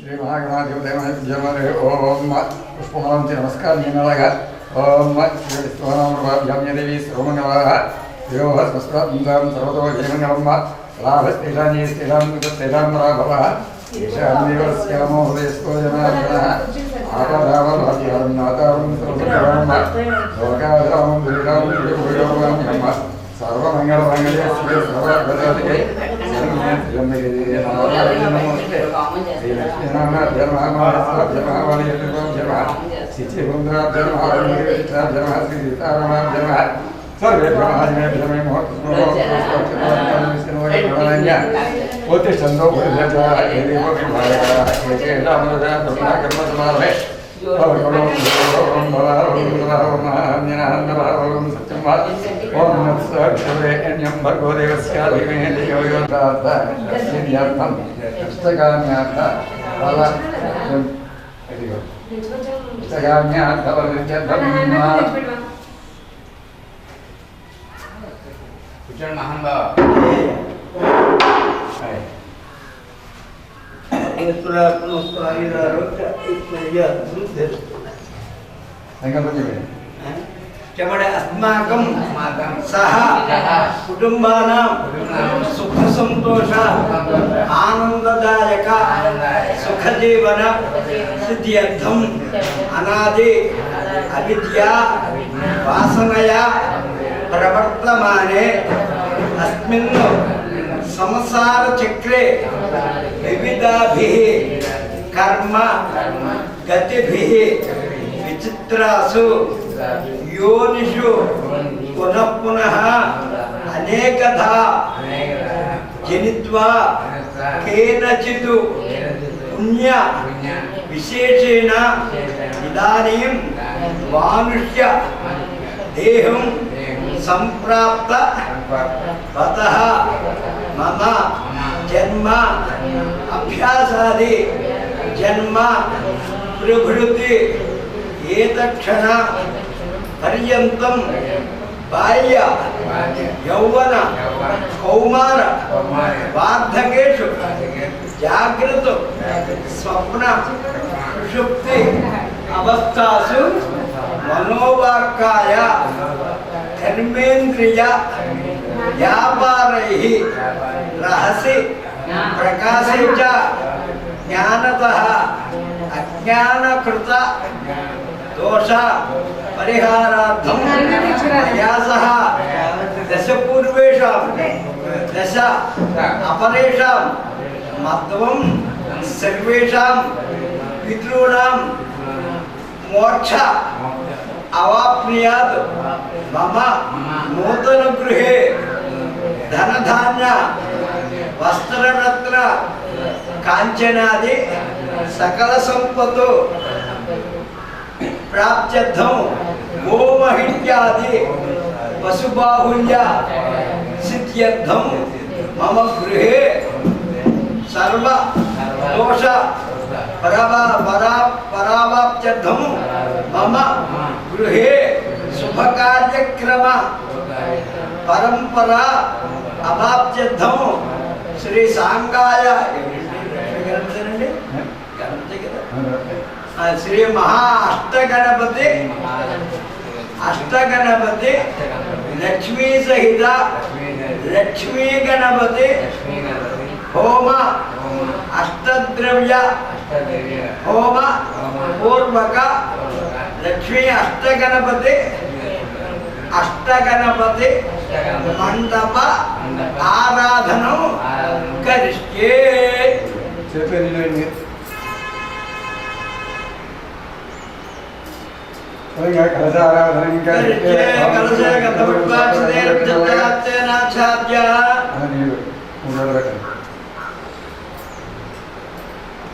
श्री महागणाधिपतये ओम पुष्पमांति नमस्कार नीनलगा ओम श्री विष्णुनाम देवी सर्वमंगलाः देवः समस्तां सर्वतो जयमंगलम् लाभस्तेजानि स्तेजां तेजां भवः येषां देवस्य नमो हृदयस्थो जनार्दनः आपदावभाग्यं नातां सर्वसंकटानां लोकादां दुरितां दुरितां सर्वमंगलमंगले शिवे सर्वभद्रते नमस्ते श्री लक्ष्मीनारायण जन्महामारी जन्म सिचिवृंदा जन्म श्री सीताराम जन्म सर्वे ब्रह्माजमे मुहूर्त चंदो अस्माकं सह कुटुंबानां सुख संतोष आनंददायक सुख जीवन सिद्ध्यर्थम अनादि अविद्या वासनया प्रवर्तमाने अस्मिन् संसार चक्रे विविधाभिः कर्म गतिभिः विचित्रासु योनिषु पुनः पुनः अनेकधा जनित्वा केनचित् पुण्य विशेषेण इदानीं मानुष्य देहं संप्राप्त अतः मम जन्म अभ्यासादि जन्म प्रभृति एतक्षण पर्यन्तं बाल्य यौवन कौमार वार्धकेषु जागृत स्वप्न सुषुप्ति अवस्थासु मनोवाक्काय कर्मेन्द्रिय व्यापारैः रहसि प्रकाशे च ज्ञानतः अज्ञानकृत दोष परिहारार्थं मया सह दश पूर्वेषां दश अपरेषां मत्वं सर्वेषां पितॄणां मोक्ष अवाप्नुयात् मम नूतन गृहे धनधान्य वस्त्ररत्न कांचनादि सकल संपत्तु प्राप्त्यर्थं गोमहित्यादि पशुबाहुल्य सिद्ध्यर्थं मम गृहे सर्व दोष परावाप्त्यर्थं मम गृहे शुभ कार्यक्रम परंपरा अवाप्त्यर्थं श्री सांगाय श्री महा अष्टगणपति लक्ष्मी सहित लक्ष्मी गणपति होम अष्टद्रव्य होम पूर्वक लक्ष्मी अष्टगणपति मंडप आराधन करिष्ये कलशाराधनं करिष्ये कलशे गतमुपाक्षतेर्जत्यानाच्छाद्य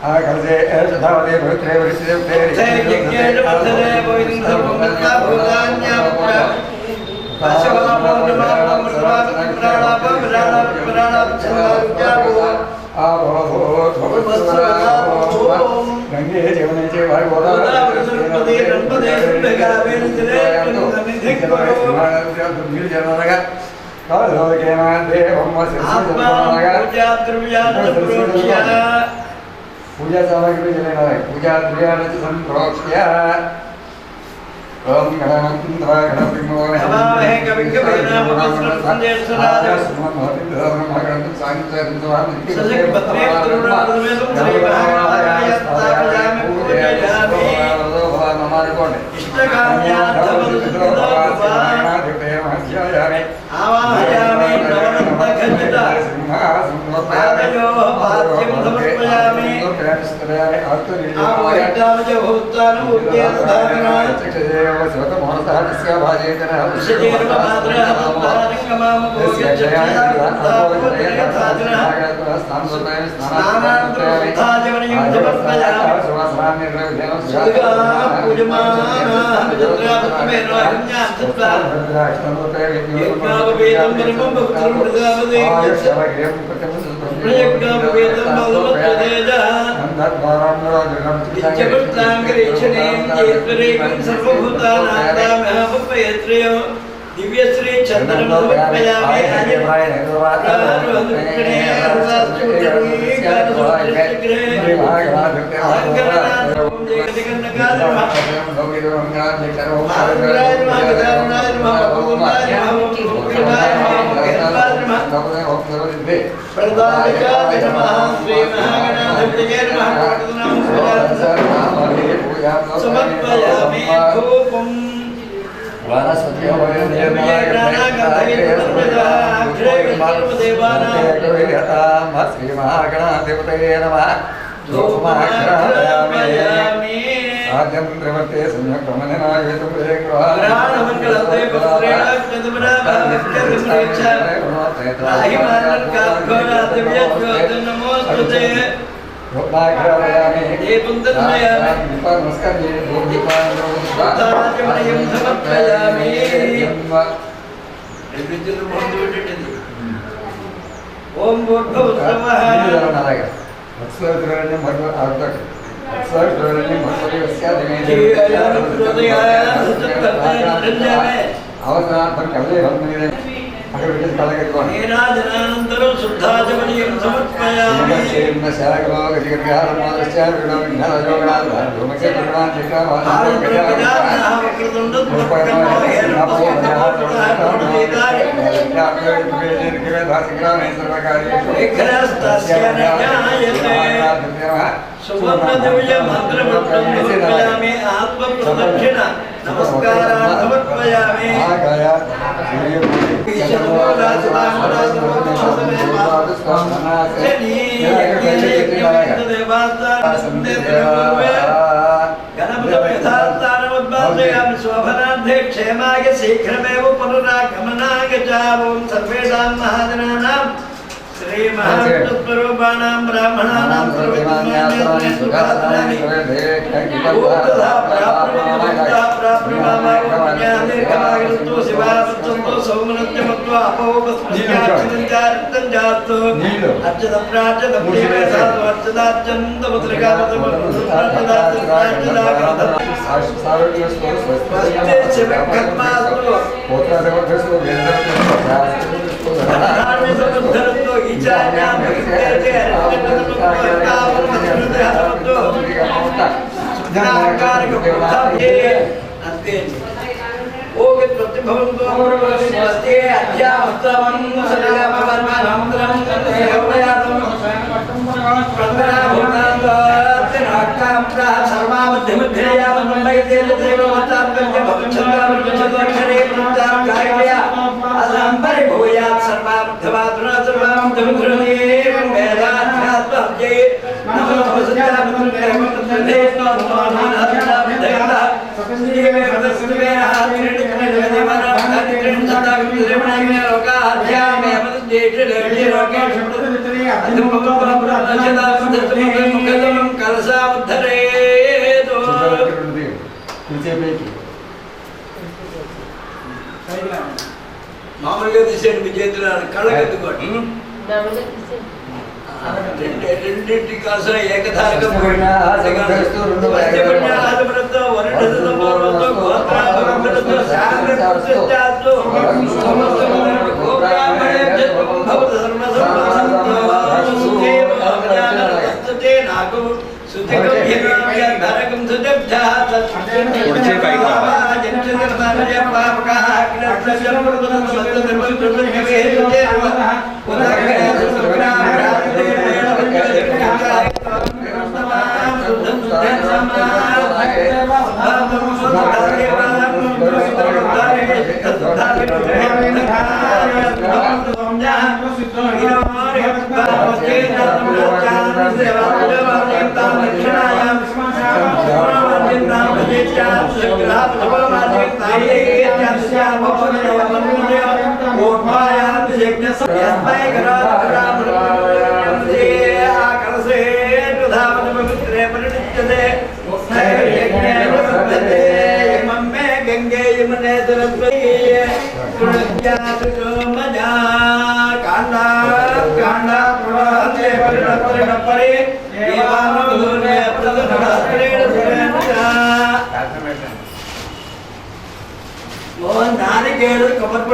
कलशे यथावते पवित्रे वरिष्ठे यज्ञेन मध्यदे गोविन्दभूमिका भूतान्यापुरा गंगे जीवने चे भाई बोला पूजा सामग्री जलेनाय पूजा द्रव्याणि च संप्रोक्ष्य ओम गणानां गणपतिं नमामहे कविं कवीनामुपस्रवं संजेश्वराय ब्रह्मग्रन्थं साङ्गीतं सजगपत्रे तरुणादमेतं श्रीमहागणाय स्थापयामि पूजयामि इष्टकाम्यार्थमनुसिद्धिदात्वान् आवाहयामि नवरत्नखचिता पादयोः पाद्यं समर्पयामि आवाहितामच भूतानुमुख्येतधारणा दिव्यश्री चंद्रम समर्पयामि समर्पयामि धूपं ओम नीराजनानन्तरं शुद्धाचमनीयं समर्पयामि समर्पयामि आत्मप्रदक्षिण नमस्कारान् समर्पयामि गणपतिमेधास्थानमुद्भावयामि शोभनार्थे क्षेमाय शीघ्रमेव पुनरागमनाय च ओं सर्वेषां महाजनानां श्री महाविष्णुस्वरूपाणां ब्राह्मणानां మామూలుగా తీసేయండి మీ చేతులు కళ్ళకెత్తుకోండి రెండింటి కోసం ఏకధారగా आगो सुतिकं भिनाम्य धरकं सुदब्धा पुढचे काय का जंचदर्मार्य पापकः किलसजं प्रबंधमत्तदर्मप्रबंधमे गंगे यमुने सरस्वती मजा कांडा कांडा प्रवाहे परिणपरे देवानो धुने प्रदर्शनेन सुरेंद्रा वो नारिकेल कमर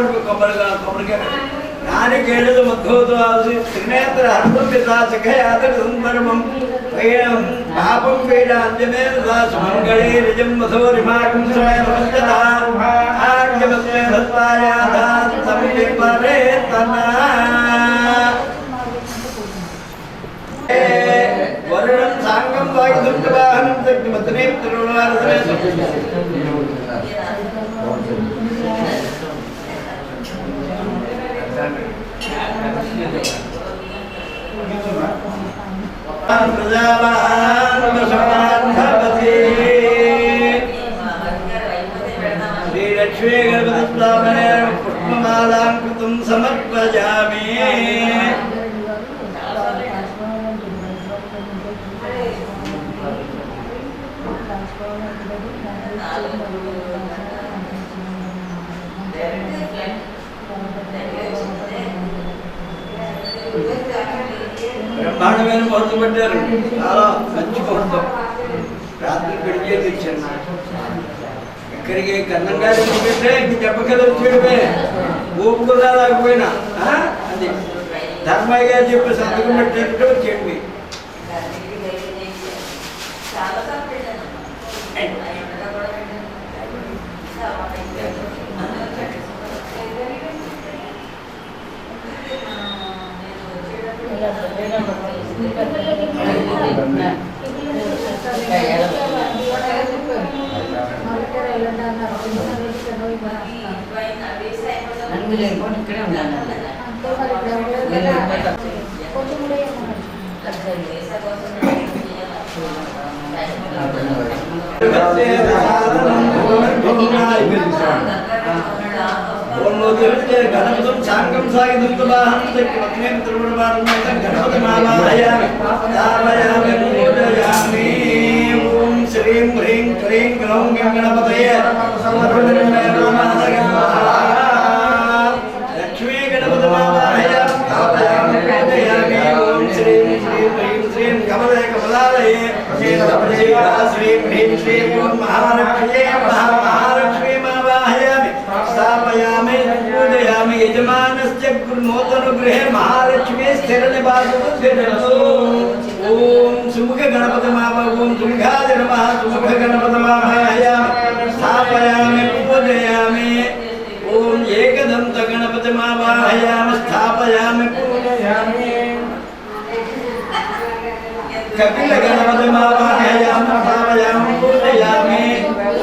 नारिकेल मध्योतो त्रिनेत्र हर्षिता सखयात्र सुंदरमं वयं पापं वेदान्यमेन दासमंगले रजं मधुरिमाकं समयमस्तदा आज्ञमस्मे धत्वायाधा समिते परे तना वरुणं सांगं वायुदुर्गवाहनं शक्तिमतने तिरुणारसने श्रीलक्ष्मी गणपतिस्वामिने पुष्पमालां कृतं समर्पयामि బ్రహ్మాండమైన ముహూర్తం పెట్టారు చాలా మంచి ముహూర్తం రాత్రి పెళ్లి చేసి ఇచ్చాను ఇక్కడికి కన్నంగా పెట్టే ఇంక చెప్పగల చేయడమే ఊపుకున్నా లేకపోయినా అది ధర్మయ్య గారు చెప్పి సంతకం పెట్టేట్టు వచ్చేయండి गणपतं शांगं सायदुर्गवाहं शक्तिमत्ने त्रिपुरवारं गणपति मावाहयामि स्थापयामि पूजयामि ओम श्रीं ह्रीं क्लीं ग्लौं गणपतये लक्ष्मी गणपति मावाहयामि स्थापयामि पूजयामि ओम श्रीं ह्रीं श्रीं कमले कमलालये श्रीं ह्रीं श्रीं ओम महालक्ष्म्ये महालक्ष्मी मावाहयामि स्थापयामि पूजयामि यजमानस्य नूतनगृहे महालक्ष्मी स्थिरनिवासो ओम सुमुख गणपति मामा ओम सुमुखाय नमः सुमुख गणपति मामाहयामि स्थापयामि पूजयामि ओम एकदंत गणपति मामाहयामि स्थापयामि पूजयामि कपिल गणपति मामाहयामि स्थापयामि पूजयामि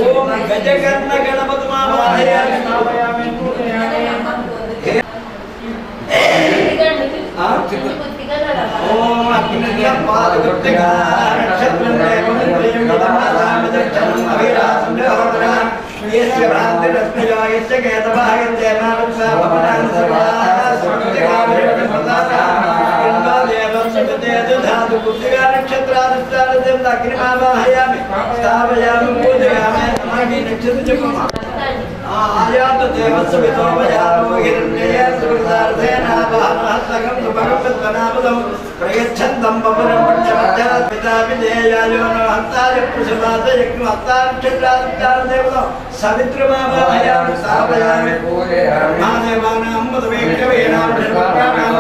ओम गजकर्ण गणपति मामाहयामि स्थापयामि पूजयामि ओम अग्नियं पादगुप्तिका नक्षत्रं देवं अभिरासं देवरा यस्य भ्रान्तिरस्मयो यस्य केतवः यस्य नारसा भवनान् सर्वाः सुकृतिका विरक्तमताः किन्वा देवं सुकृते दधातु गुप्तिका नक्षत्रादिष्टादिदेवता अग्निमावाहयामि स्थापयामि पूजयामि मागी नक्षत्रजपम् आयात देवस्य वितोपयामो हिरण्यया सुकृतार्थेना वाहनहस्तकं सुभगवत्वनामदं प्रयच्छन्दं पवनं पञ्चमध्यात् पिता विधेयायो न हन्ताय प्रसवास यज्ञहत्ताक्षत्रादिदेवता सवित्रमावाहयामि स्थापयामि महादेवानां मदवेकवेनां निर्वकानां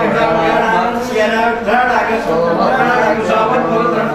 स्यनाग्धानागस्वत्वनागस्वावत्वत्रं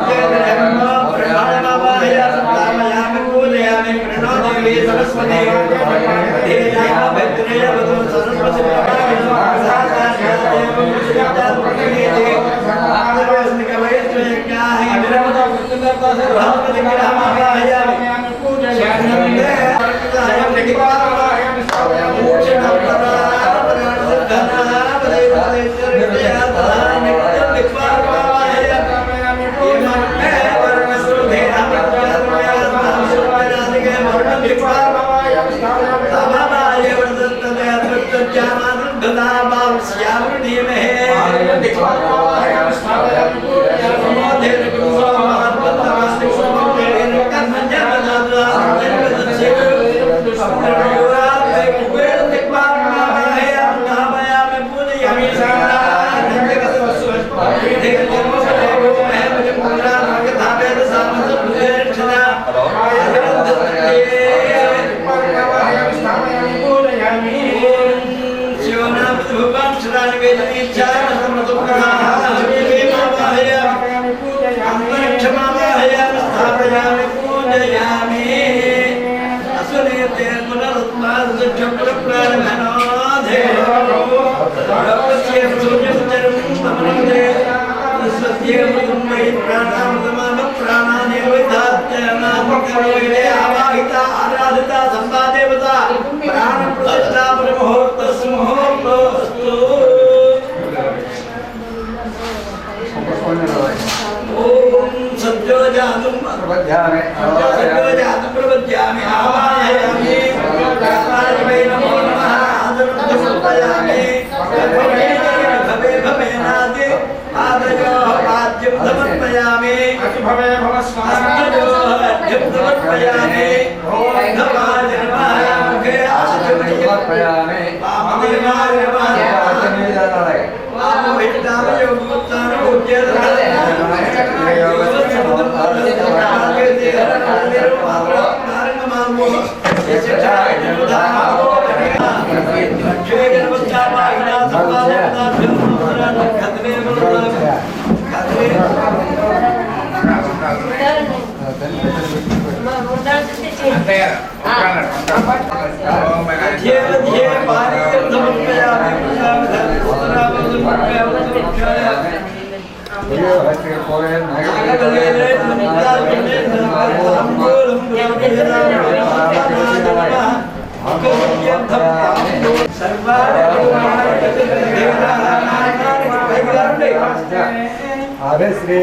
Hare Sri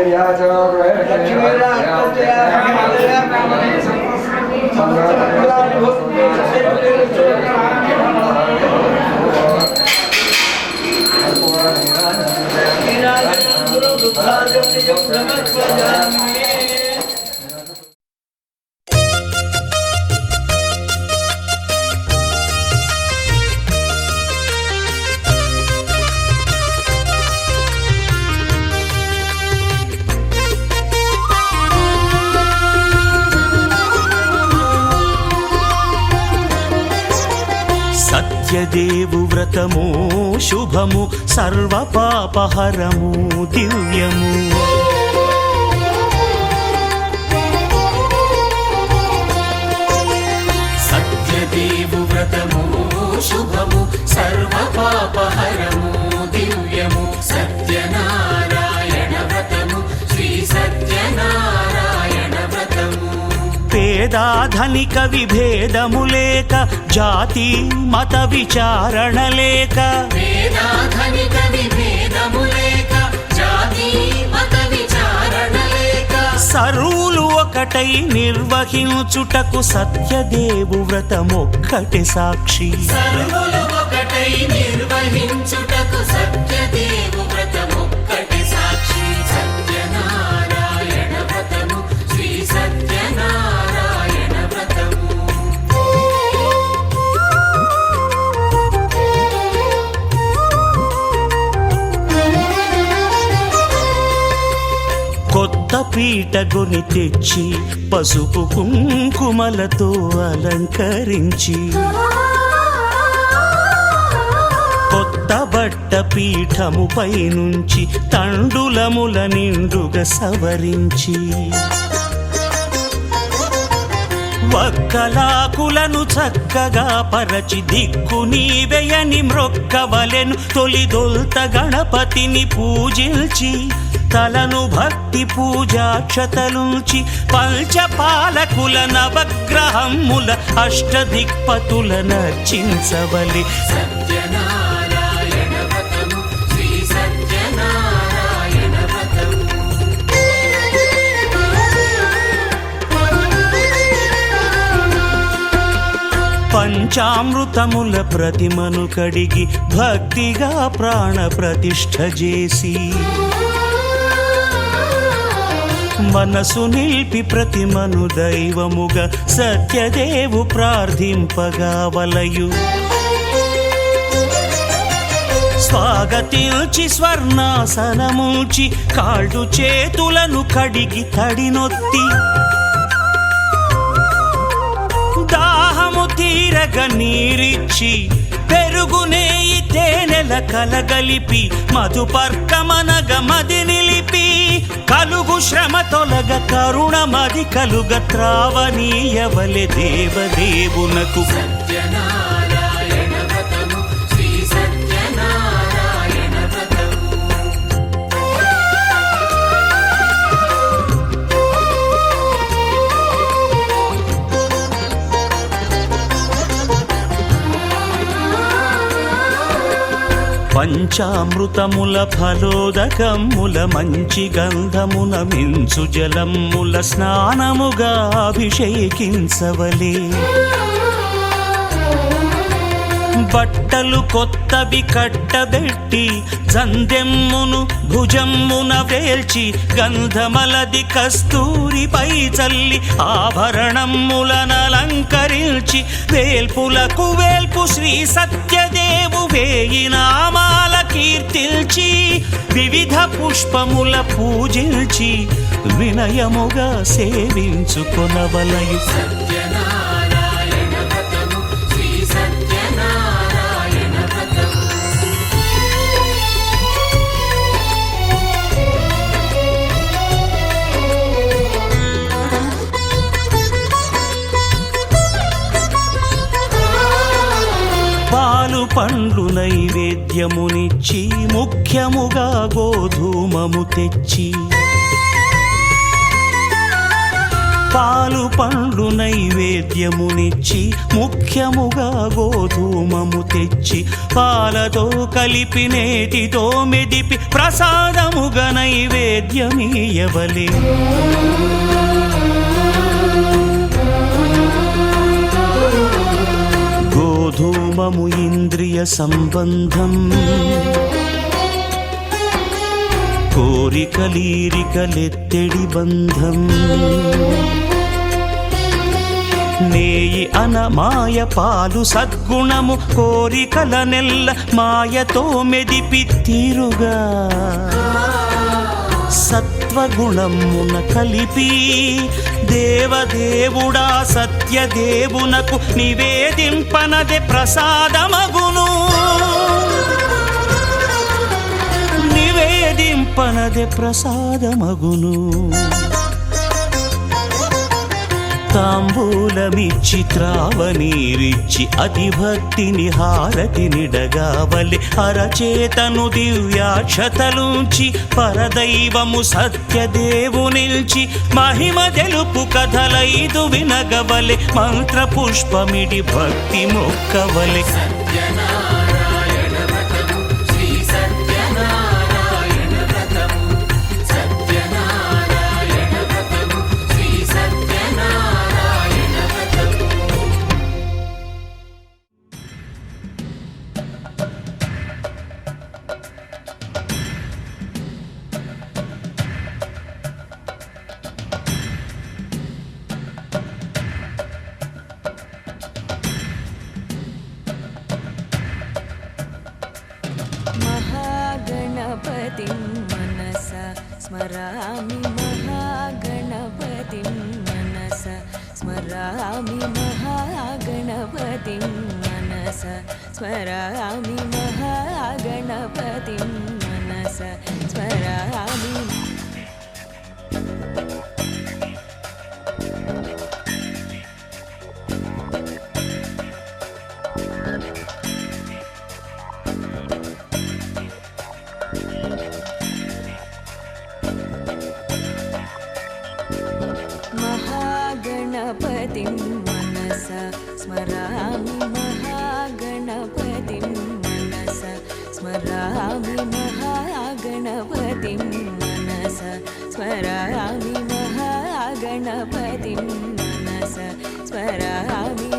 సత్యదేవు వ్రతము శుభము సర్వపాపహరము దివ్యము సత్యదేవు వ్రతము శుభము సర్వపాపహరము దివ్యము సత్యనారాయణ వ్రతము శ్రీ సత్యనారాయణ వ్రతము పేదాధనిక విభేదము లేక జాతి మత విచారణ లేక పేదాధనిక విభేదము లేక జాతి మత విచారణ లేక సర్వులు ఒకటై నిర్వహించుటకు సత్యదేవు వ్రతమొక్కటి సాక్షి సర్వులు ఒకటై నిర్వహించుటకు సత్యదేవు వ్రతమొక్కటి సాక్షి సత్యనారాయణ వ్రతము శ్రీ సత్యనారాయణ వ్రతము కొత్త పీటగొని తెచ్చి పసుపు కుంకుమలతో అలంకరించి కొత్త బట్ట పీఠముపై నుంచి తండులముల నిండుగా సవరించి వక్కలాకులను చక్కగా పరచి దిక్కు నీవెయని మ్రొక్కవలెను. తొలిదొల్త గణపతిని పూజించి తలను భక్తి పూజాక్షతలుంచి పంచపాలకుల నవగ్రహముల అష్టదిక్పతుల నర్చించవలె. సత్యనారాయణ వ్రతము శ్రీ సత్యనారాయణ వ్రతము. పంచామృతముల ప్రతిమను కడిగి భక్తిగా ప్రాణ ప్రతిష్ఠ చేసి మనసు నిలిపి ప్రతిమను దైవముగా సత్యదేవు ప్రార్థింపగా వలయు. స్వాగతించి స్వర్ణాసనముంచి కాళ్ళు చేతులను కడిగి తడినొత్తి దాహము తీరగ నీరిచ్చి పెరుగు నేయి తేనెల కలగలిపి మధుపర్కమనగ మది నిలిపి కలుగు శ్రమ తొలగ కరుణ మది కలుగ త్రావనీయవలె దేవదేవునకు. సత్యనారాయణ వ్రతము శ్రీ సత్యనారాయణ వ్రతము. పంచామృతముల ఫలోదకముల మంచి గంధమున మించు జలముల స్నానముగా అభిషేకించవలే. బట్టలు కొత్తవి కట్టబెట్టి జందెమ్మును భుజమ్మున వేల్చి గంధమలది కస్తూరిపై చల్లి ఆభరణములనలంకరించి వేల్పులకు వేల్పు శ్రీ సత్యదేవు వేయి నామాల కీర్తిల్చి వివిధ పుష్పముల పూజించి వినయముగా సేవించుకొనవలయు. సత్యనారాయణ వ్రతము శ్రీ సత్యనారాయణ వ్రతము. పాలు పండ్లు నైవేద్యమునిచ్చి ముఖ్యముగా గోధూమము తెచ్చి పాలు పండ్లు నైవేద్యమునిచ్చి ముఖ్యముగా గోధూమము తెచ్చి పాలతో కలిపి నేతితో మెదిపి ప్రసాదముగా నైవేద్యమీయవలే. గోధూమము ఇంద్రియ సంబంధం కోరికలీరికలెత్తెడి బంధం. నేయి అనమాయ పాలు సద్గుణము కోరికల నెల్ల మాయతో మెదిపి తీరుగా సత్వగుణమున కలిపి దేవదేవుడా సత్యదేవునకు నివేదింపనదే ప్రసాదమగును. నివేదింపనదే ప్రసాదమగును. తాంబూలమిచ్చి త్రావనీరిచ్చి అతిభక్తిని హారతినిడగావలె. అరచేతను దివ్యాక్షతలుంచి పరదైవము సత్యదేవు నిల్చి మహిమ తెలుపు కథలైదు వినగవలె. మంత్ర పుష్పమిడి భక్తి మొక్కవలె. సత్యనారాయణ వ్రతము శ్రీ సత్యనారాయణ వ్రతము. సత్యనారాయణ వ్రతము శ్రీ సత్యనారాయణ వ్రతము. महागणपतिं मनसा स्मरामि महागणपतिं मनसा स्मरामि महागणपतिं मनसा स्मरामि महागणपतिं मनसा स्मरामि. गणपतिं मनसा स्मरामि महागणपतिं मनसा स्मरामि महागणपतिं मनसा स्मरामि महागणपतिं मनसा स्मरामि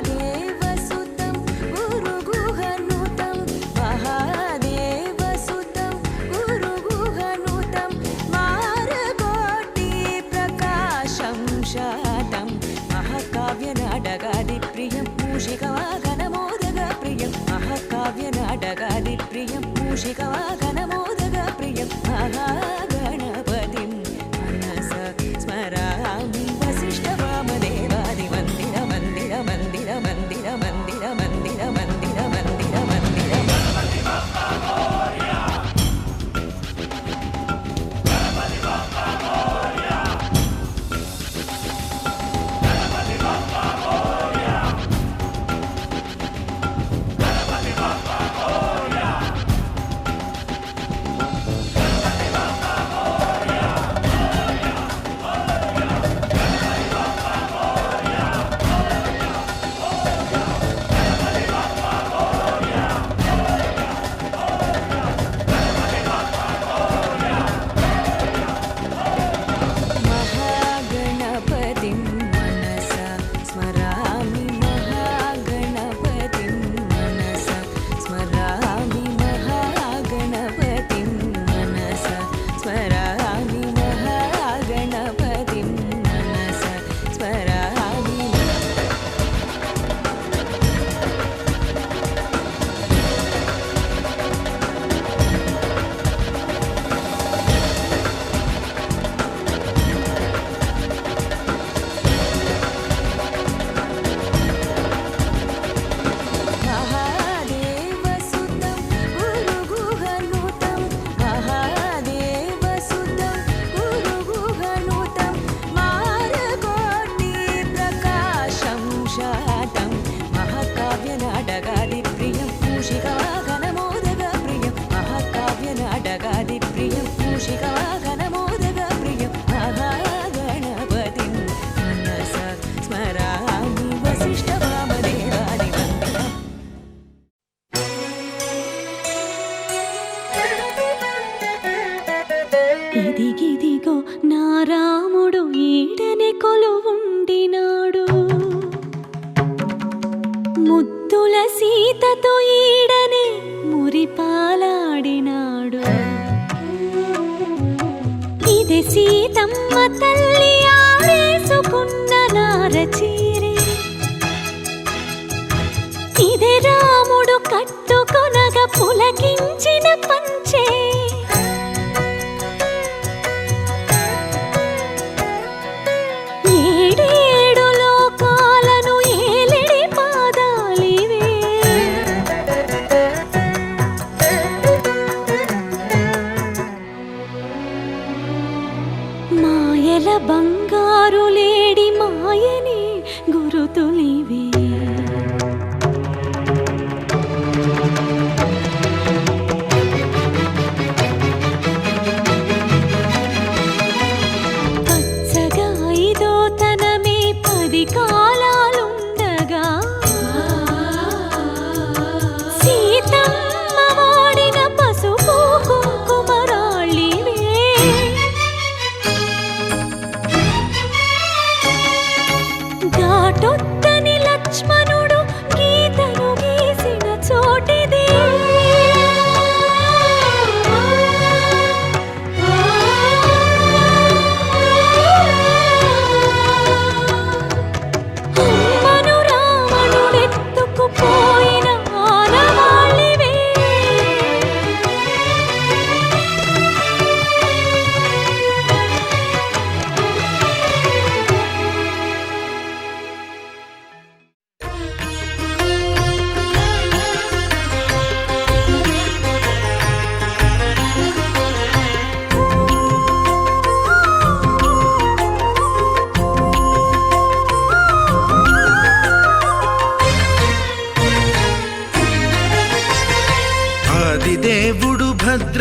महादेवसुतं गुरुगुहनुतं महादेवसुतं गुरुगुहनुतं मारकोटिप्रकाशं शातं महाकाव्यनाटकादिप्रियं मूषिकवाहनमोदकप्रियं महाकाव्यनाटकादिप्रियं मूषिकवाहनमोदकप्रियं महागणपतिं मनसा स्मरामि वसिष्ठवामदेवादिमन्दिर मन्दिर मन्दिर मन्दिर मन्दिर मन्दिर मन्दिर मन्दिर मन्दिर महागणपतिं मनसा स्मरामि महागणपतिं मनसा स्मरामि महागणपतिं मनसा स्मरामि महागणपतिं मनसा स्मरामि महादेवसुतं गुरुगुहनुतं महादेवसुतं गुरुगुहनुतं मारकोटिप्रकाशं शातं महाकाव्यनाटकादिप्रियं मूषिकवाहनमोदकप्रियं महाकाव्यनाटकादिप्रियं मूषिकवाहनमोदकप्रियं महागणपतिं मनसा स्मरामि वसिष्ठवामदेवादिमन्दिरम् ఇదిగిదిగో నా రాముడు ఈడనే కొలువుండినాడు ముద్దుల సీతతో ఈడనే మురిపాలాడినాడు ఇదే సీతమ్మ తల్లి ఆరేసుకున్న నారచీరే ఇదే రాముడు కట్టుకొనగా పులకించిన పంచే ఏడేడు లోకాలను ఏలిడి పాదాలివే మాయల బంగారు లేడి మాయని గురుతులివే పచ్చగా ఐదో తనమే 10 కాలాలుండగా సీతమ్మ వాడిన పసుపు కుంకుమరాళ్ళివే ఘాటొద్దని లక్ష్మణ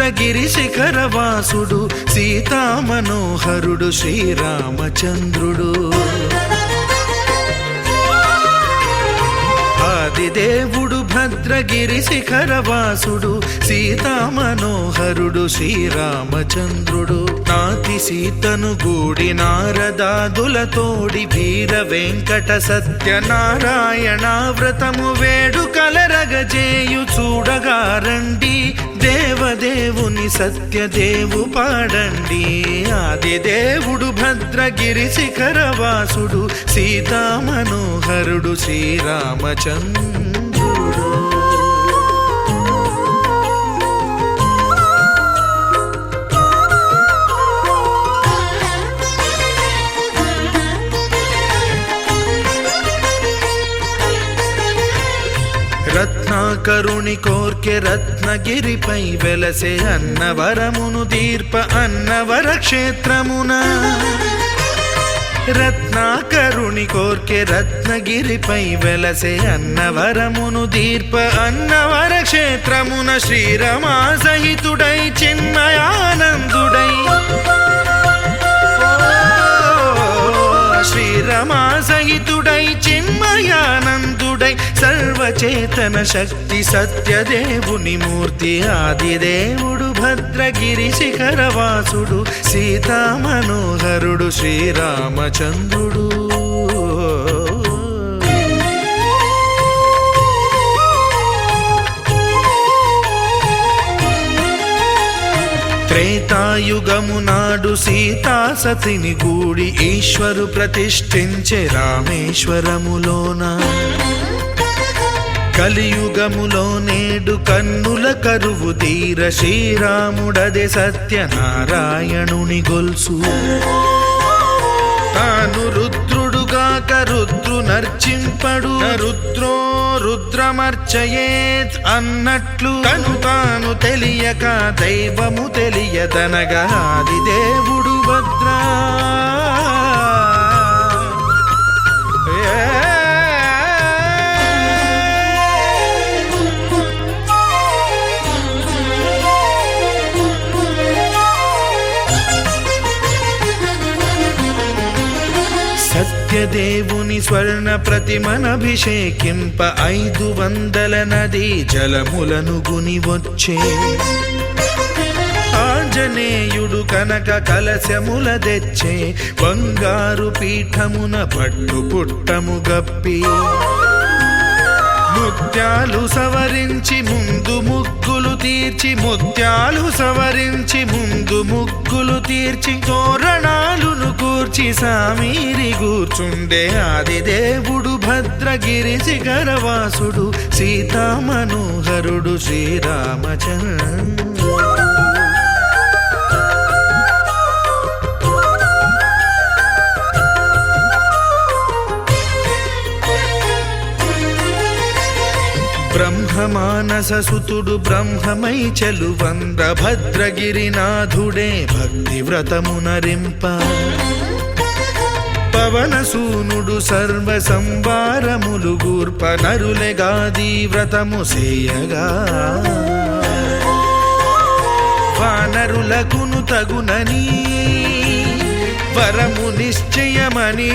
భద్రగిరి శిఖరవాసుడు సీతామనోహరుడు శ్రీరామచంద్రుడు. ఆదిదేవుడు భద్రగిరి శిఖరవాసుడు సీతామనోహరుడు శ్రీరామచంద్రుడు. నాతి సీతను గూడి నారదాదులతోడి వీర వెంకట సత్యనారాయణ వ్రతము వేడుకలరగజేయు చూడగా రండి, దేవదేవుని సత్యదేవు పాడండి. ఆదిదేవుడు భద్రగిరి శిఖరవాసుడు సీతామనోహరుడు శ్రీరామచంద్రుడు. రత్నాకరుని కోర్కె రత్నగిరిపై వెలసే అన్నవరమును దీర్ప అన్నవర క్షేత్రమున. రత్నాకరుని కోర్కె రత్నగిరిపై వెలసే అన్నవరమును దీర్ప అన్నవర క్షేత్రమున. శ్రీరమా సహితుడై చిన్మయానందుడై శ్రీరమా సహితుడై చిన్మయానందుడై సర్వచేతన శక్తి సత్యదేవుని మూర్తి. ఆదిదేవుడు భద్రగిరి శిఖరవాసుడు సీతామనోహరుడు శ్రీరామచంద్రుడు. త్రేతాయుగము నాడు సీతా సతిని గూడి ఈశ్వరు ప్రతిష్ఠించే రామేశ్వరములోన. కలియుగములో నేడు కన్నుల కరువు తీర శ్రీరాముడదే సత్యనారాయణుని గొల్సు. తాను రుద్రుడుగాక రుద్రు నర్చింపడు, రుద్రో రుద్రమర్చయేత్ అన్నట్లు తను తాను తెలియక దైవము తెలియదనగా ఆదిదేవుడు భద్రా. సత్యదేవుని స్వర్ణ ప్రతిమనభిషేకింప 500 నదీ జలములను గుని వచ్చే. ఆంజనేయుడు కనక కలశముల తెచ్చే, బంగారు పీఠమున పట్టు పుట్టము గప్పి. ముత్యాలు సవరించి ముందు ముగ్గులు తీర్చి, ముత్యాలు సవరించి ముందు ముగ్గులు తీర్చి, తోరణాలును కూర్చి సామీరి కూర్చుండే ఆదిదేవుడు భద్రగిరి శిఖరవాసుడు సీతామనోహరుడు శ్రీరామచంద్రుడు. బ్రహ్మమానస సుతుడు బ్రహ్మమై చెలువంద్ర భద్రగిరినాథుడే భక్తి వ్రతమునరింప. పవనసూనుడు సర్వ సంవారములు గూర్ప నరులెగాది వ్రతము సేయగా. వానరులకును తగునని వరము నిశ్చయమని,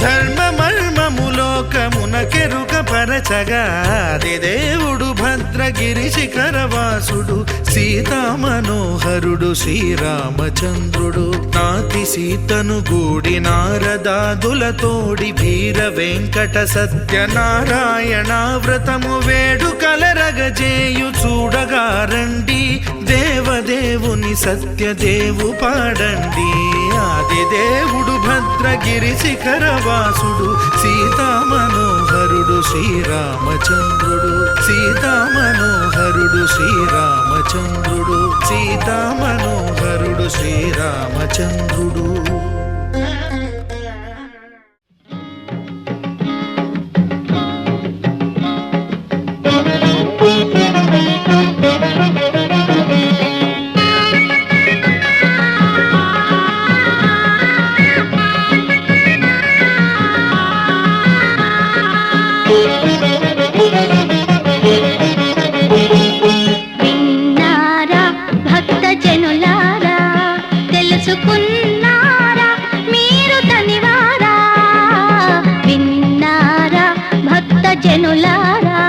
ధర్మమర్మములోకమునకెరుక పరచగా ఆదిదేవుడు భద్రగిరి శిఖరవాసుడు సీతామనోహరుడు శ్రీరామచంద్రుడు. నాతి సీతను గూడి నారదాదులతోడి వీర వెంకట సత్యనారాయణ వ్రతము వేడుకలరగజేయు చూడగా రండి, దేవదేవుని సత్యదేవు పాడండి. ఆదిదేవుడు భద్రగిరి శిఖరవాసుడు సీతామనోహరుడు శ్రీరామచంద్రుడు. సీతామనోహరుడు శ్రీరామచంద్రుడు. సీతామనోహరుడు శ్రీరామచంద్రుడు. తెలుసుకున్నారా మీరు తనివారా విన్నారా భక్త జనులారా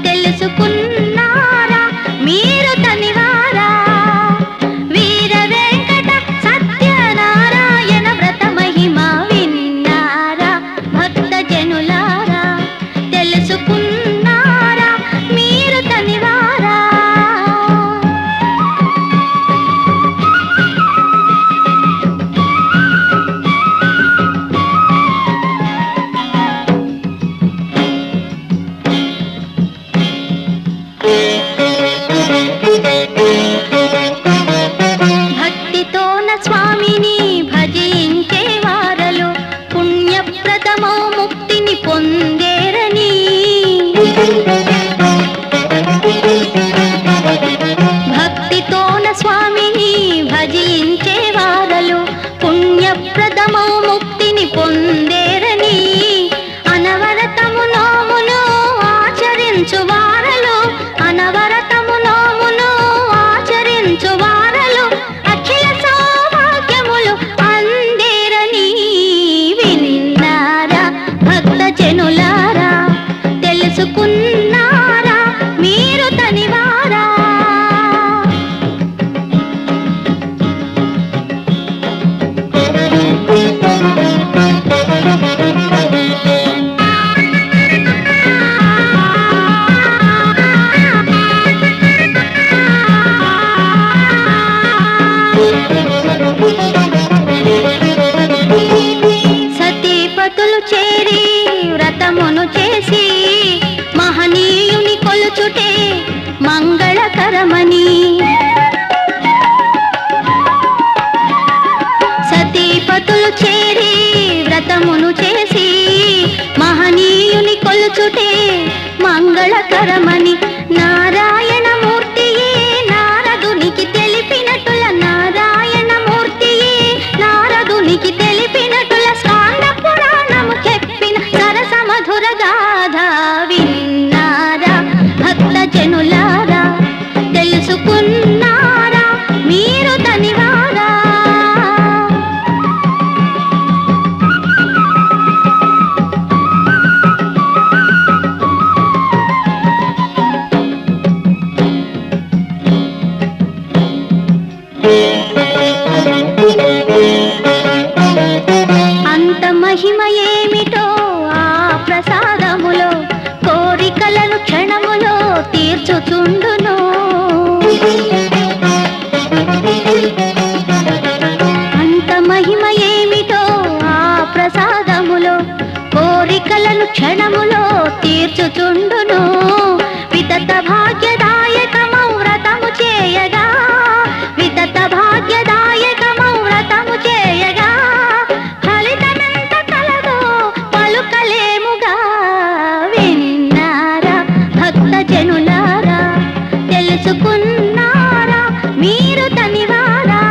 తెలుసుకున్నారా మీరు తనివారా వీర వెంకట సత్యనారాయణ వ్రత మహిమ విన్నారా భక్త జనులారా తెలుసుకున్నారా మీరు తనివారా భక్తితోన స్వామిని భజించే వారలు పుణ్యప్రదమో ముక్తిని పొందేరని భక్తితోన స్వామిని భజించే వారలు పుణ్యప్రదమో ముక్తిని పొందేరని అనవరతము నోమును ఆచరించు వారలు అనవరతము నోమును ఆచరించు వారలు అఖిల సౌభాగ్యములు అందేరని విన్నారా భక్త జనులారా తెలుసుకున్నారా మీరు తనివారా సతీపతులు చేరి వ్రతమును చేసి మహనీయుని కొలుచుటే మంగళకరమని సతీపతులు చేరి వ్రతమును చేసి మహనీయుని కొలుచుటే మంగళకరమని నారాయణమూర్తియే నారదునికి తెలిపినట్టుల నారాయణమూర్తియే నారదునికి తెలిపినట్టుల స్కాంద పురాణము చెప్పిన సరస మధుర గాథ విన్నారా భక్త జనులారా తెలుసుకున్నారా మీరు తనివారా అంత మహిమ ఏమిటో ఆ ప్రసాదములో కోరికలను క్షణములో తీర్చుచుండును అంత మహిమ ఏమిటో ఆ ప్రసాదములో కోరికలను క్షణములో తీర్చుచుండును వితత భాగ్యదాయకమౌ వ్రతము చేయగా వితత భాగ్యదాయకమౌ వ్రతము చేయగా ఫలితమెంత కలదో పలుకలేముగా విన్నారా భక్త జనులారా తెలుసుకున్నారా మీరు తనివారా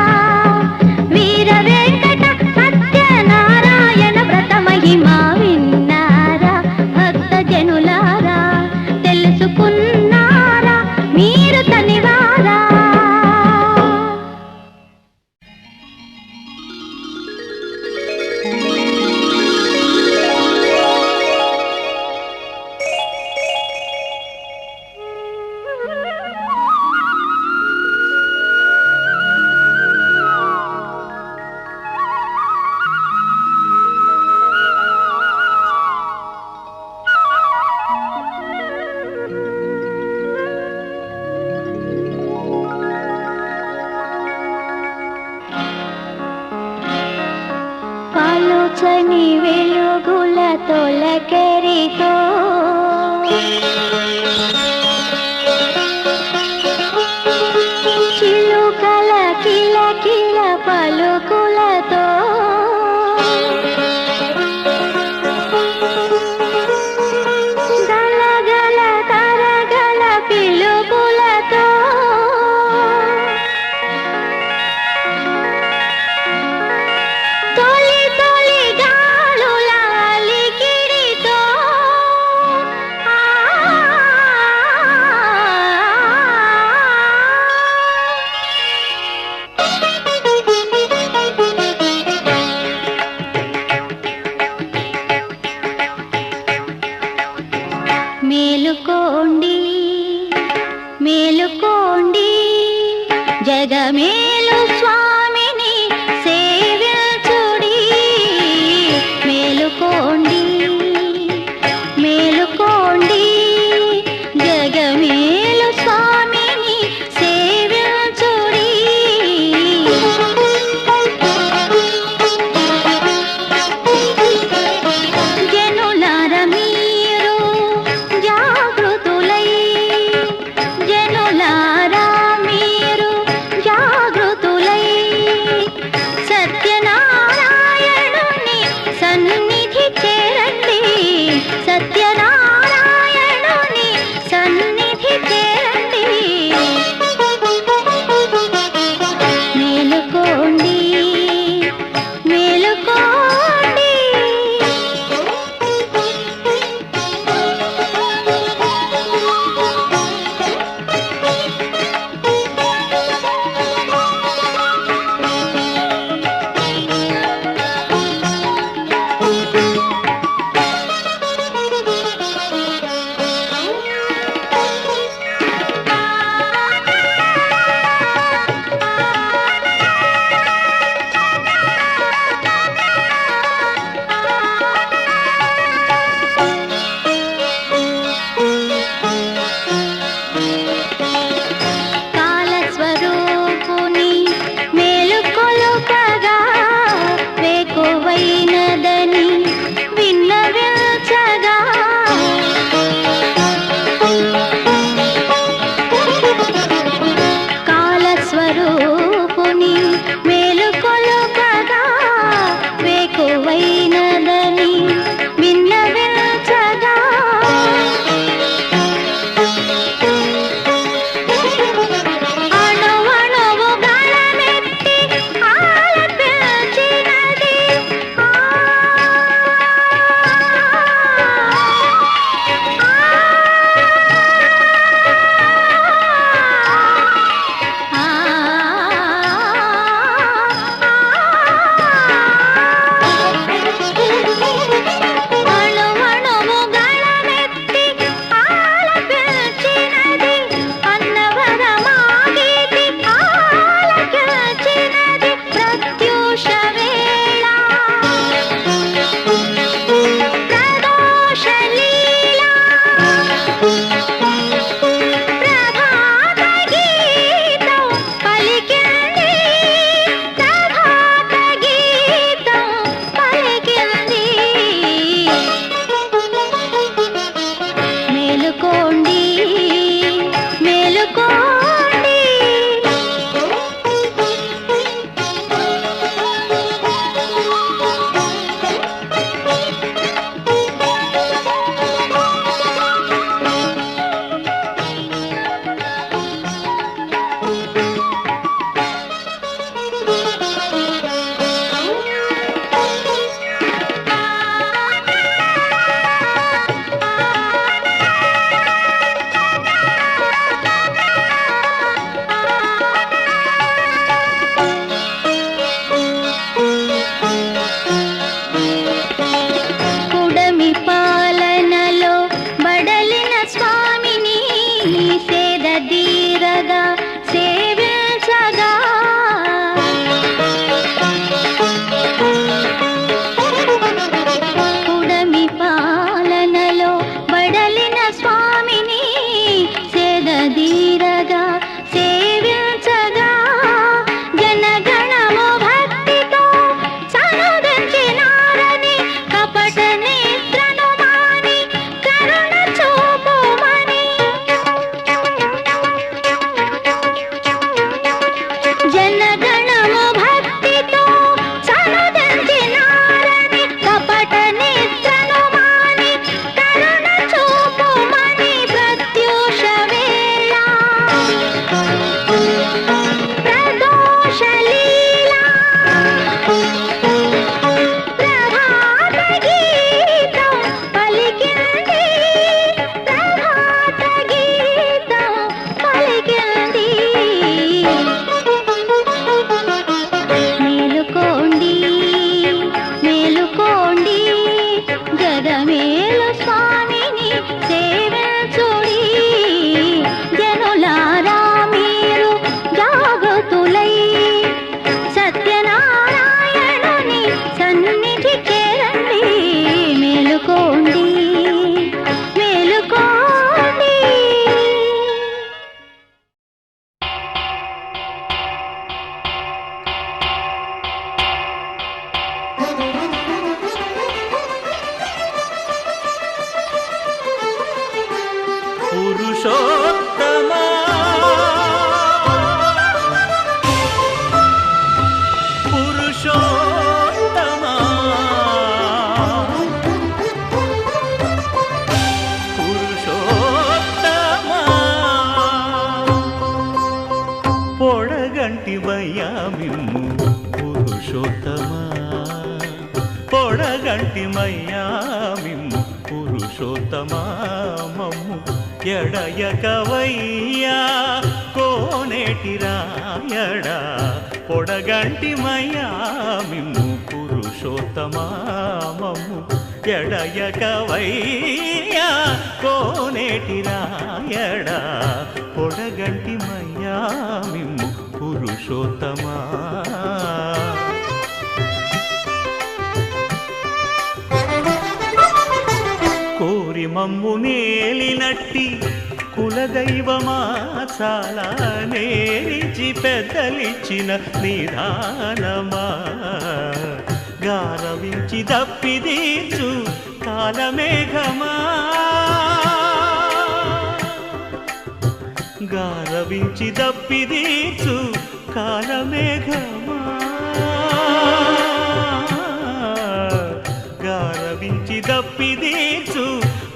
వీర వెంకట సత్యనారాయణ వ్రత మహిమ విన్నారా భక్త జనులారా తెలుసుకున్నారా మీరు తనివారా పాలోచని వెలుగుల తొలకెరితో చిలుకల కిల కిల పలుకులతో గలగల తరగల పిలుపులతో తొలి తొలి గాలుల అలికిడితో జగమేలు స్వామిని సేవించుడి మేలుకోండి మేలుకోండి జగమేలు స్వామిని సేవించుడి జనులార మీరు జాగృతులై జనులారా మీరు జాగృతులై పొడగంటిమయ్యా మిమ్ము పురుషోత్తమా పొడగంటిమయ్యా మిమ్ము పురుషోత్తమా మమ్ము ఎడయకవయ్యా కోనేటి రాయడా పొడగంటిమయ్యా మిమ్ము పురుషోత్తమా మమ్ము ఎడయకవయ్యా కోనేటి రాయడా పొడగంటిమయ్యా మిమ్ము పురుషోత్తమా కోరి మమ్ము నేలినట్టి కులదైవమా చాలా నేరిచి పెద్దలిచ్చిన నిదానమా గారవించి దప్పిదీచు కాలమేఘమా గారవించి దప్పిదీచు కాలమేఘమా గారవించి దప్పిదీచు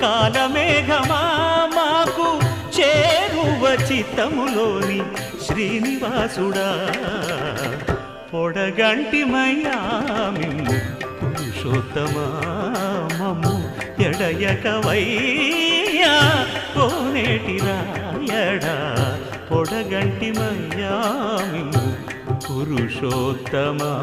కాలమేఘమా మాకు చేరువ చిత్తములోని శ్రీనివాసుడా పొడగంటిమయ్యా మిమ్ము పురుషోత్తమా మమ్ము ఎడయకవయ్యా కోనేటి రాయడా పొడగంటిమయ్యా మిమ్ము పురుషోత్తమా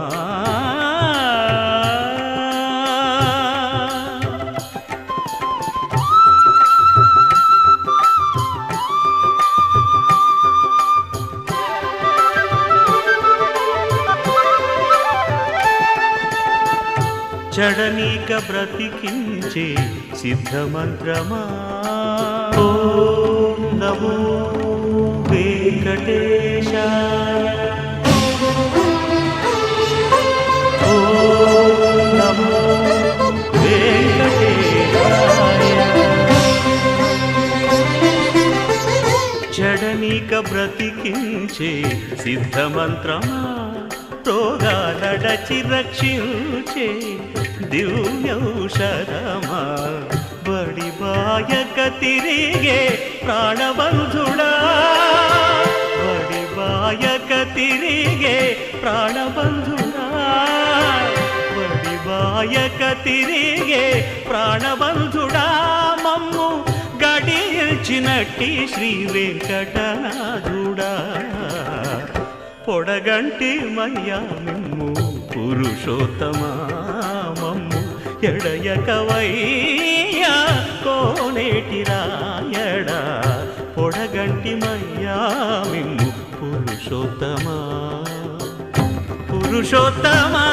చడనీక బ్రతికించే సిద్ధమంత్రమా ఓం నమో వెంకటేశాయ ఓం నమో వెంకటేశాయ చడనీక బ్రతికించే సిద్ధమంత్రమా రోగాలడచి రక్షించే దివ్యౌషధమా బడి బాయక తిరిగే ప్రాణబంధుడా బడి బాయక తిరిగే ప్రాణబంధుడా బడి బాయక తిరిగే ప్రాణబంధుడా మమ్ము గడిచినట్టి శ్రీ వెంకటనాథుడా పొడగంటిమయ్యా మిమ్ము పురుషోత్తమా మమ్ము ఎడయకవయ్యా కోనేటి రాయడా పొడగంటిమయ్యా మిమ్ము పురుషోత్తమా పురుషోత్తమా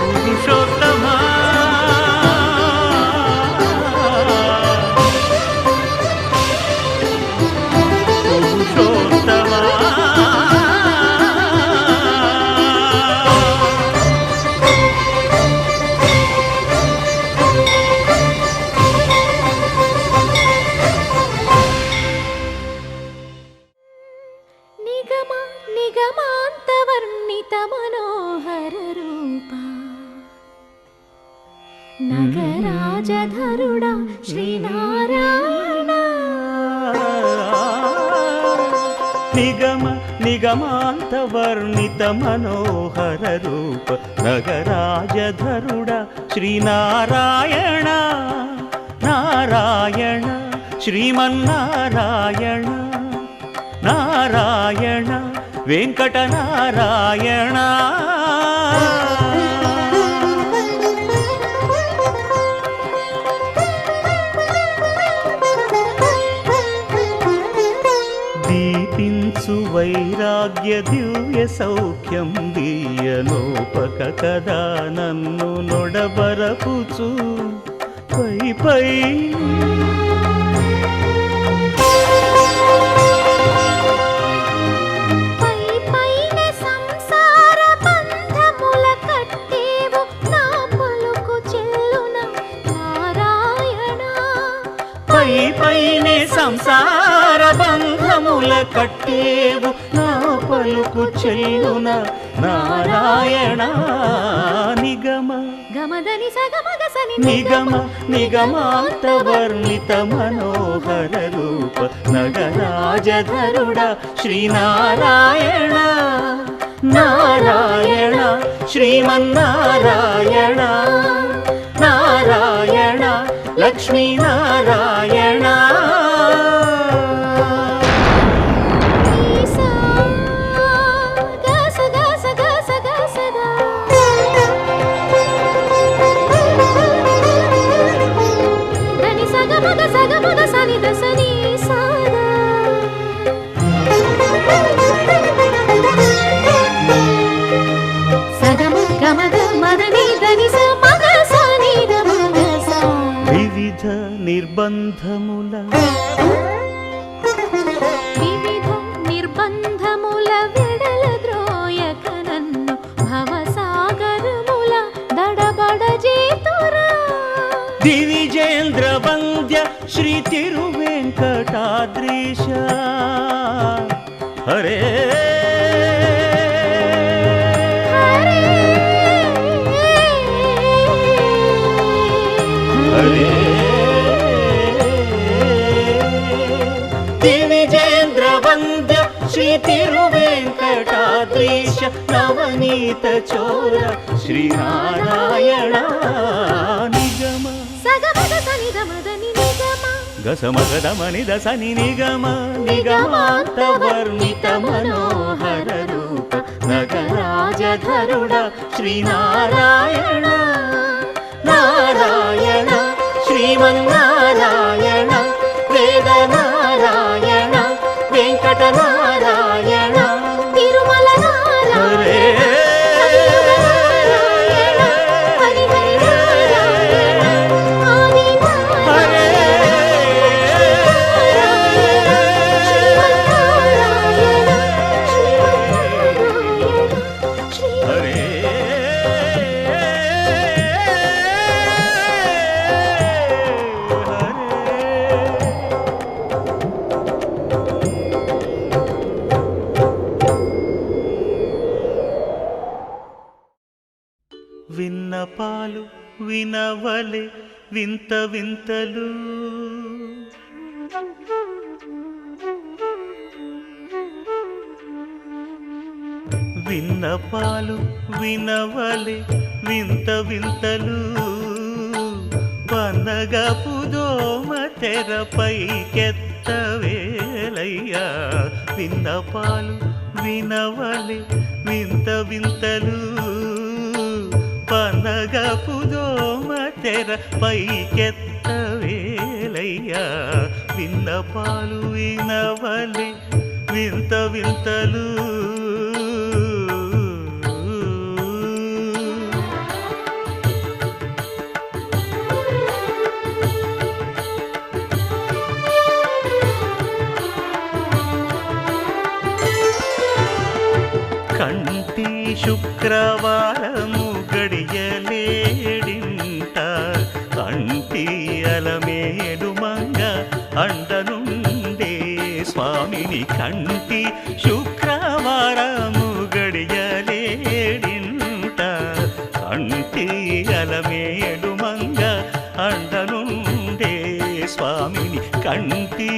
పురుషోత్తమా నిగమాంతవర్ణిత మనోహర రూపా నగరాజధరుడా శ్రీనారాయణ నిగమాంతవర్ణిత మనోహర రూప నగరాజధరుడా శ్రీనారాయణ నారాయణ శ్రీమన్నారాయణ నారాయణ వెంకటనారాయణ దీపించు వైరాగ్య దివ్య సౌఖ్యం దీయనోపక కదా నన్ను నొడబరపుచు పై పై పైనే సంసార బంధముల కట్టేవు నా పలుకు చెల్లున నారాయణ నిగమ గమదని సగమగసని నిగమ నిగమాంత వర్ణిత మనోహర రూప నగరాజధరుడ శ్రీనారాయణ నారాయణ శ్రీమన్నారాయణ నారాయణ లక్ష్మీనారాయణ వివిధ నిర్బంధముల వెడల ద్రోయక నన్ను భవసాగరముల దడబడ చేతురా దివిజేంద్ర వంద్య శ్రీ తిరువెంకటాద్రీశ హరే హరే దివిజేంద్ర వంద్య శ్రీ తిరువెంకటాద్రీశ నవనీత చోర శ్రీనారాయణ నిగమ గసమగదమని దసని నిగమ నిగమాంత వర్ణిత మనోహర రూప నగరాజధరుడ శ్రీనారాయణ నారాయణ శ్రీమన్నారాయణ వేదనారాయణ వెంకటనారాయణ తిరుమల నారాయణ విన్నపాలు వినవలే వింత వింతలు విన్నపాలు వినవలే వింత వింతలు పన్నగపు దోమ తెరపైకెత్తవేలయ్యా విన్నపాలు వినవలే వింత వింతలు పనగపు దోమ తెర పైకెత్తవేలయ్యా విన్నపాలు వినవలే వింత వింతలు కంటి శుక్రవారము గడియలేడింట కంటి అలమేలు మంగ అండనుండే స్వామిని కంటి శుక్రవారము గడియలేడింట కంటి అలమేలు మంగ అండనుండే స్వామిని కంటి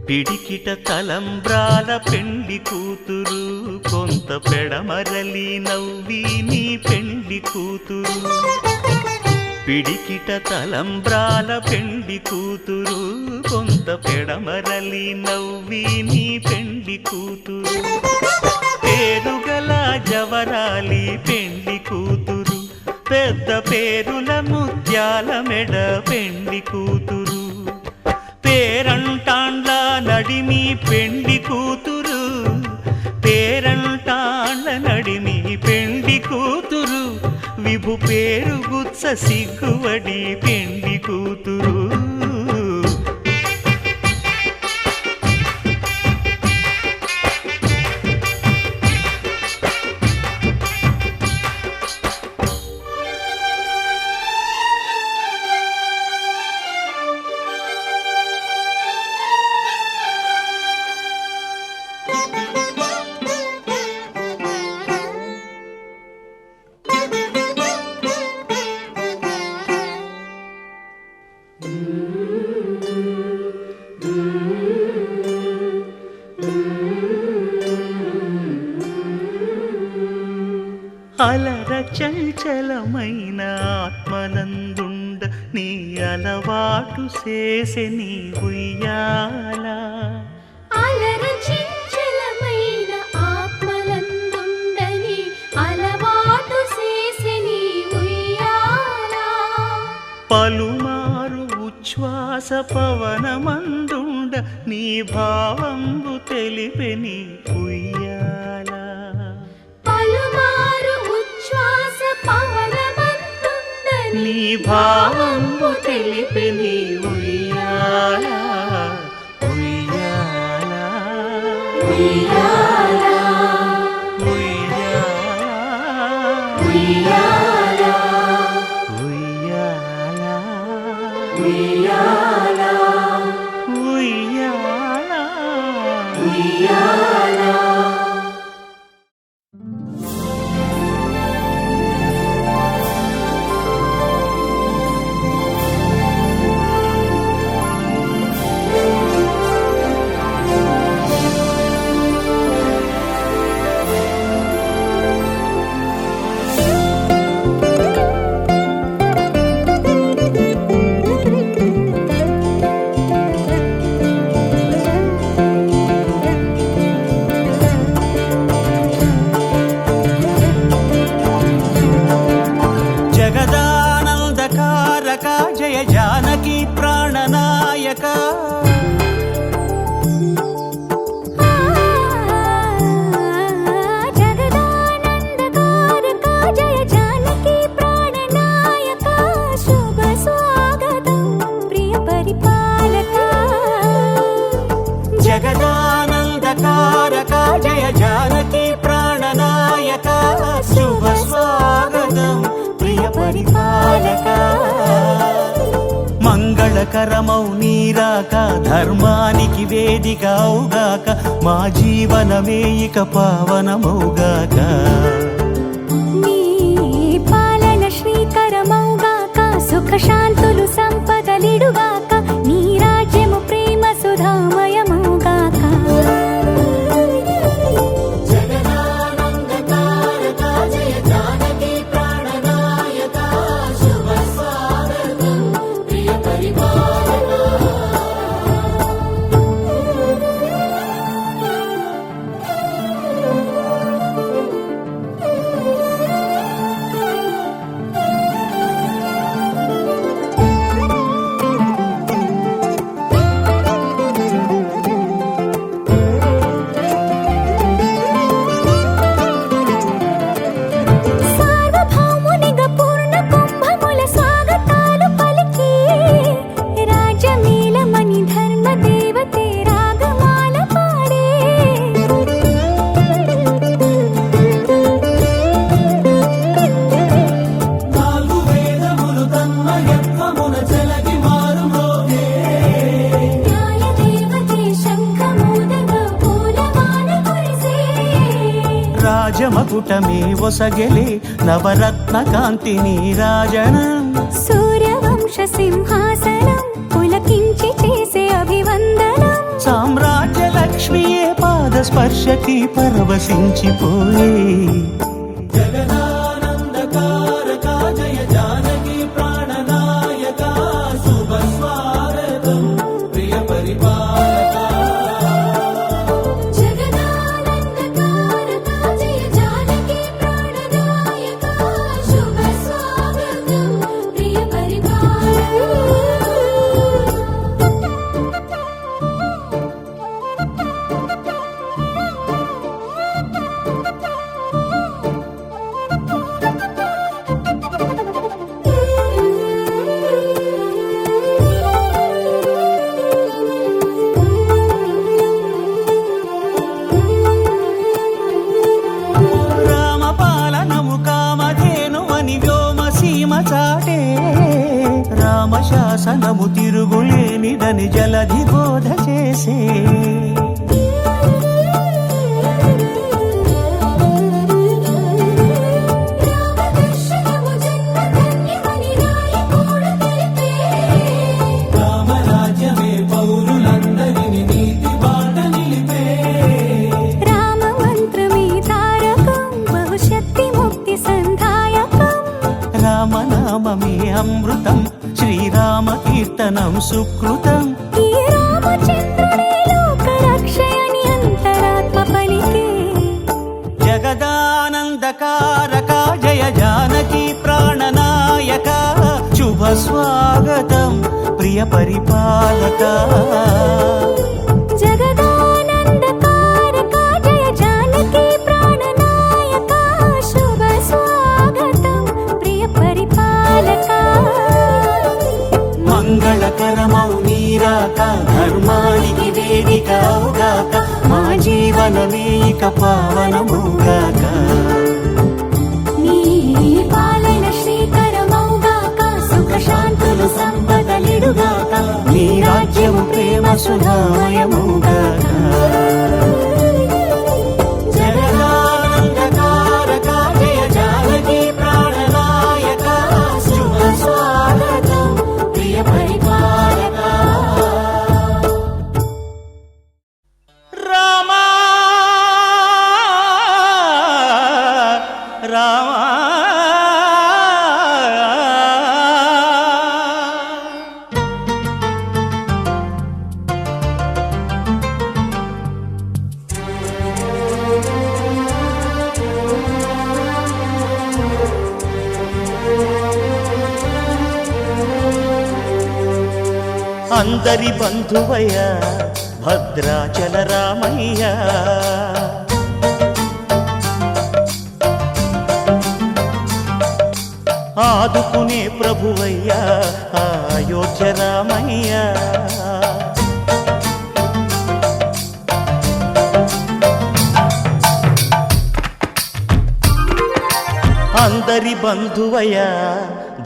పిడికిట తలంబ్రాల పెండ్లి కూతురు కొంత పెడమరలి నవ్వి నీ పెండ్లి కూతురు పిడికిట తలంబ్రాల పెండ్లి కూతురు కొంత పెడమరలి నవ్వి నీ పెండ్లి కూతురు పేరుగల జవరాలి పెండ్లి కూతురు పెద్ద పేరుల ముత్యాల మెడ పెండ్లి కూతురు పేరంటాండ్ల నడిమి పెండ్లి కూతురు పేరంటాళ్ళ నడిమి పెండి కూతురు విభు పేరు గుత్స సిగ్గువడి పెండి కూతురు అలర చంచలమైన ఆత్మనందుండ నీ అలవాటు చేసే నీ ఉయ్యాల అలర చంచలమైన ఆత్మనందుండని అలవాటు చేసే నీ ఉయ్యాల పలుమారు ఉచ్ఛ్వాస పవనమందుండ నీ భావంబు తెలిపే నీ ఉయ్యాల పలుమారు ఉచ్ఛ్వాస పవనమందుండని నీ భావంబు తెలిపే నీ ఉయ్యాల ఉయ్యాల ఉయ్యాల ఉయ్యాల ఉయ్యాల ఉయ్యాల ఉయ్యాల ఉయ్యాల ఉయ్యాల జగదానందకారక జయ జానకి ప్రాణనాయక జగదానందకారక జయ జానకి ప్రాణనాయక శుభ స్వాగతం ప్రియ పరిపాలక జగదానందకారక జయ జానకి ప్రాణనాయక శుభ స్వాగతం ప్రియ పరిపాలక మంగళకరమౌ నీరాక ధర్మానికి వేదిక అవుగాక మా జీవనమే ఇక పావనమౌగాక నీ పాలన శ్రీకరమౌగాక సుఖ శాంతులు సంపదలిడుగాక నీ రాజ్యము ప్రేమ సుధామయమౌగాక జగదానందకారక జయ జానకి ప్రాణనాయక శుభ స్వాగతం ప్రియ పరిపాలక సార్వభౌమునిగా పూర్ణ కుంభముల స్వాగతాలు పలికి రాజమేళమణి ధర్మ దేవతే రాగమాల పాడే నాలుగు వేదములు తన్మయత్వమున జలగి మారుమోగే న్యాయ దేవతే శంఖమూదగా పూలవాన కురిసే రాజమకుటమే ఒసగెలే నవరత్న కాంతి నీరాజనం సూర్యవంశ సింహాసనం పులకించి చేసే అభివందనం సామ్రాజ్య లక్ష్మియే పాద స్పర్శకి పరవశించిపోయే జగదానందకారక జయ జానకి ప్రాణనాయక శుభ స్వాగతం ప్రియ పరిపాలక జగదానందకారక జయ జానకి ప్రాణనాయక శుభ స్వాగతం ప్రియ పరిపాలక చాటే రామశాసనము తిరుగులేనిదని జలధి బోధ చేసే రామరాజ్యమే పౌరులందరినీ నీతి బాట నిలిపే రామ మంత్రమే తారకం బహుశక్తి ముక్తి సంధాయకం రామనామమే అమృతం శ్రీరామ కీర్తనం సుకృతం ఈ రామచంద్రుడే లోక రక్షయని అంతరాత్మ పలికే జగదానందకారక జయ జానకి ప్రాణనాయక శుభ స్వాగతం ప్రియ పరిపాలక జగదానందకారక జయ జానకి ప్రాణనాయక శుభ స్వాగతం ప్రియ పరిపాలక మంగళకరమౌ నీరాక ధర్మానికి వేదిక అవుగాక మా జీవనమే ఇక పావనముగాక నీ పాలన శ్రీకరమౌగాక సుఖ శాంతులు సంపదలిడుగాక నీ రాజ్యము ప్రేమ సుధామయముగాక జగదానందకారక జయ జానకి ప్రాణనాయక శుభ స్వాగతం ప్రియ పరిపాలక రామా రామా అందరి బంధువయ్య భద్రాచల రామయ్య ఆదుకునే ప్రభువయ్య అయోధ్య రామయ్య అందరి బంధువయ్య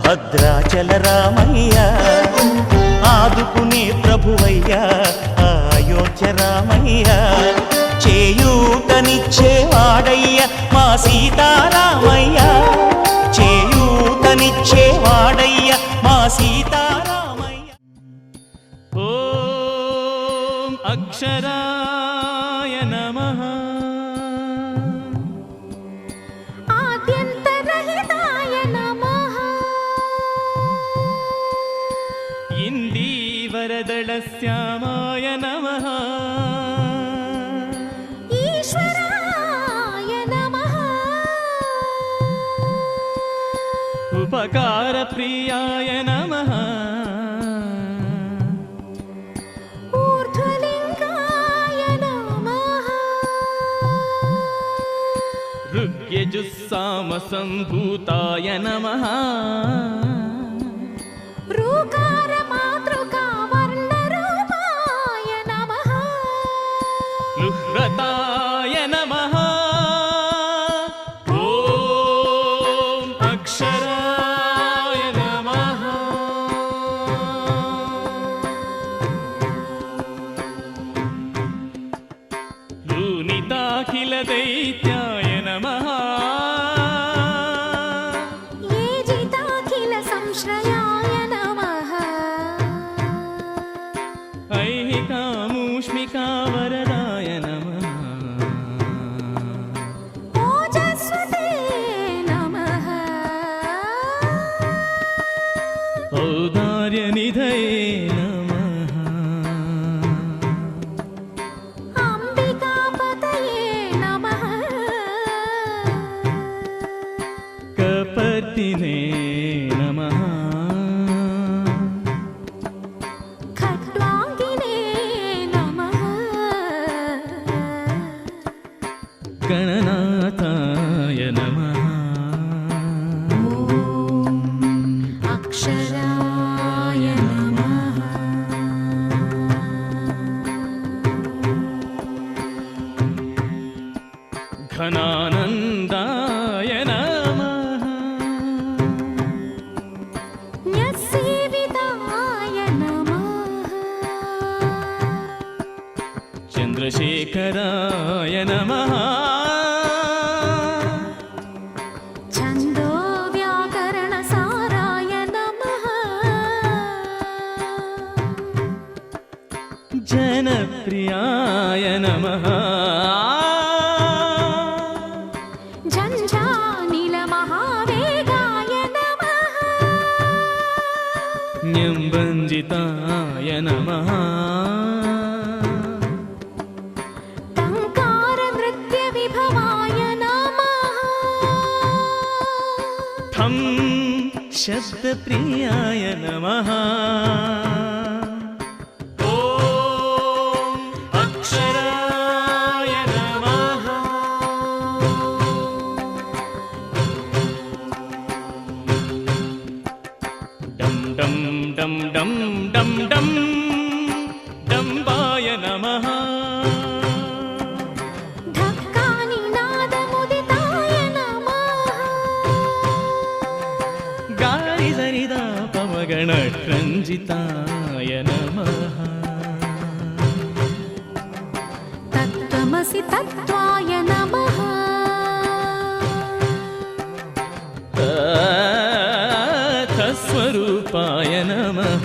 భద్రాచల రామయ్య ఆదుకునే ప్రభువయ్య అయోధ్య రామయ్య చేయూతనిచ్చేవాడయ్య మా సీతారామయ్య చేయూతనిచ్చేవాడయ్య మా సీతారామయ్య ఓం అక్షరాయ నమః ఆద్యంతరహితాయ నమః ఇందీవరదళశ్యామాయ నమః ఈశ్వరాయ నమః ఉపకారప్రియాయ నమః ఊర్ధ్వలింగాయ నమః ఋగ్యజుస్సామసంభూతాయ నమః ఋకార మాతృకా వర్ణరూపాయ నమః లుహ్రతాయ నమః ఓం అక్షరాయ నమః లూనితాఖిల దైత్యాయ నమః ఏ జితాఖిల సంశ్రయాయ నమః ఐహికామూష్మికా వరదాయ నమః ఓజస్వతే నమః ఔదార్యనిధయే నమః అంబికాపతయే నమః కపర్దినే నమః ఖడ్వాంగినే నమః గణనాథాయ నమః అక్షరాయ నమః ఘనానందాయ నమః शब्दप्रियाय नमः झञ्झानिलमहावेगाय नमः न्यम्बञ्जिताय नमः टङ्कारनृत्यविभवाय नमः ठं शब्दप्रियाय नमः ॐ अक्षराय नमः डं डं डं डं डं डं डम्बाय नमः ढक्कानिनादमुदिताय नमः गारि सरिदा पवगणरञ्जिताय नमः तत्त्वमसि तत्त्वाय नमः तत्स्वरूपाय नमः